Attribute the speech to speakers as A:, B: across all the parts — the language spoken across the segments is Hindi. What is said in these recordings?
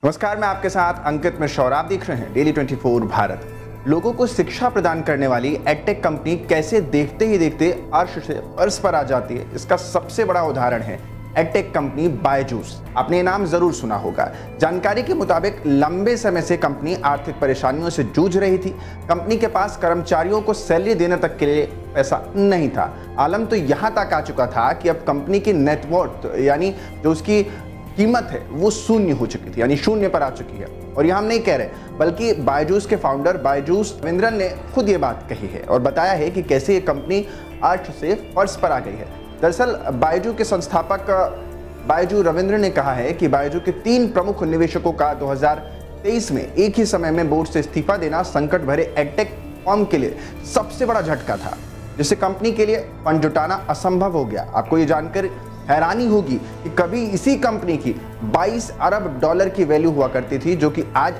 A: नमस्कार, मैं आपके साथ अंकित मिश्रा और आप देख रहे हैं डेली 24 भारत। लोगों को शिक्षा प्रदान करने वाली एडटेक कंपनी कैसे देखते ही देखते अर्श से अर्श पर आ जाती है, इसका सबसे बड़ा उदाहरण है एडटेक कंपनी बायजूस। आपने ये नाम जरूर सुना होगा। जानकारी के मुताबिक लंबे समय से कंपनी आर्थिक परेशानियों से जूझ रही थी। कंपनी के पास कर्मचारियों को सैलरी देने तक के लिए पैसा नहीं था। आलम तो यहां तक आ चुका था कि अब कंपनी की नेटवर्थ यानी जो उसकी कीमत है वो शून्य हो चुकी थी, यानी शून्य पर आ चुकी है। और यह हम नहीं कह रहे, बल्कि बायजूस के फाउंडर बायजूस रविंद्रन ने खुद ये बात कही है और बताया है कि कैसे ये कंपनी अर्श से फर्श पर आ गई है। दरअसल बायजू के संस्थापक बायजू रविंद्रन ने कहा है कि बायजू के 3 प्रमुख निवेशकों का 2023 में एक ही समय में बोर्ड से इस्तीफा देना संकट भरे एडटेक फर्म के लिए सबसे बड़ा झटका था, जिससे कंपनी के लिए फंड जुटाना असंभव हो गया। आपको ये जानकर हैरानी होगी कि कभी इसी कंपनी की 22 अरब डॉलर की वैल्यू हुआ करती थी, जो कि आज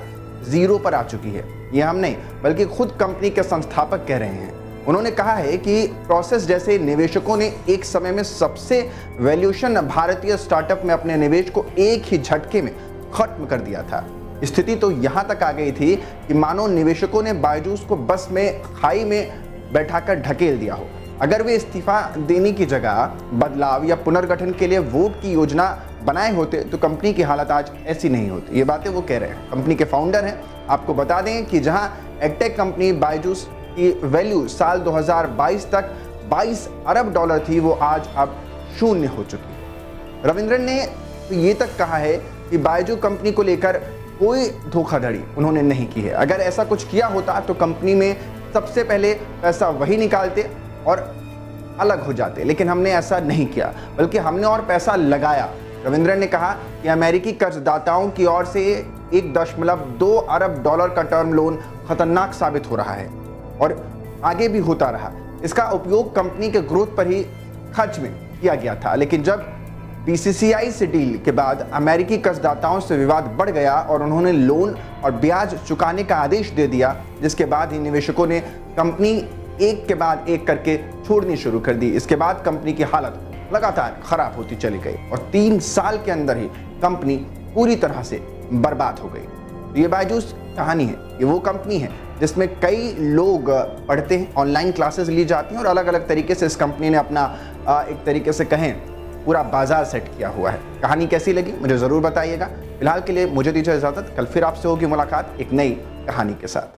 A: जीरो पर आ चुकी है। ये हम नहीं, बल्कि खुद कंपनी के संस्थापक कह रहे हैं। उन्होंने कहा है कि प्रोसेस जैसे निवेशकों ने एक समय में सबसे वैल्यूएशन भारतीय स्टार्टअप में अपने निवेश को एक ही झटके में खत्म कर दिया था। स्थिति तो यहां तक आ गई थी कि मानो निवेशकों ने बायजूस को बस में खाई में बैठाकर ढकेल दिया हो। अगर वे इस्तीफा देने की जगह बदलाव या पुनर्गठन के लिए वोट की योजना बनाए होते तो कंपनी की हालत आज ऐसी नहीं होती। ये बातें वो कह रहे हैं, कंपनी के फाउंडर हैं। आपको बता दें कि जहां एडटेक कंपनी बायजूस की वैल्यू साल 2022 तक 22 अरब डॉलर थी, वो आज अब शून्य हो चुकी है। रविंद्रन ने तो ये तक कहा है कि बायजू कंपनी को लेकर कोई धोखाधड़ी उन्होंने नहीं की है। अगर ऐसा कुछ किया होता तो कंपनी में सबसे पहले पैसा वही निकालते और अलग हो जाते, लेकिन हमने ऐसा नहीं किया, बल्कि हमने और पैसा लगाया। रविंद्रन ने कहा कि अमेरिकी कर्जदाताओं की ओर से 1.2 अरब डॉलर का टर्म लोन खतरनाक साबित हो रहा है और आगे भी होता रहा। इसका उपयोग कंपनी के ग्रोथ पर ही खर्च में किया गया था, लेकिन जब बीसीसीआई से डील के बाद अमेरिकी कर्जदाताओं से विवाद बढ़ गया और उन्होंने लोन और ब्याज चुकाने का आदेश दे दिया, जिसके बाद ही निवेशकों ने कंपनी एक के बाद एक करके छोड़नी शुरू कर दी। इसके बाद कंपनी की हालत लगातार खराब होती चली गई और 3 साल के अंदर ही कंपनी पूरी तरह से बर्बाद हो गई। ये बायजूस कहानी है। ये वो कंपनी है जिसमें कई लोग पढ़ते हैं, ऑनलाइन क्लासेस ली जाती हैं और अलग अलग तरीके से इस कंपनी ने अपना एक तरीके से कहें पूरा बाजार सेट किया हुआ है। कहानी कैसी लगी मुझे ज़रूर बताइएगा। फिलहाल के लिए मुझे दीजिए इजाज़त। कल फिर आपसे होगी मुलाकात एक नई कहानी के साथ।